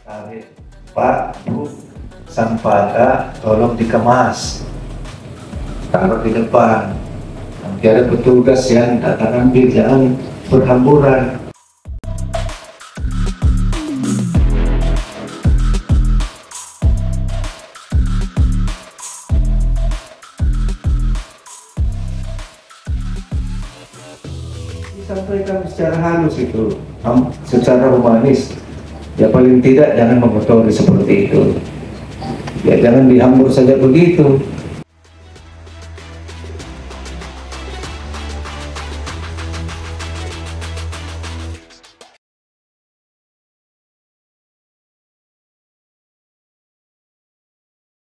Tarik, Pak, Bu, sampah Kak, tolong dikemas, taruh di depan. Nanti ada petugas yang datang ambil, jangan berhamburan. Disampaikan secara halus itu, secara humanis. Ya paling tidak jangan mengotori seperti itu. Ya jangan dihambur saja begitu.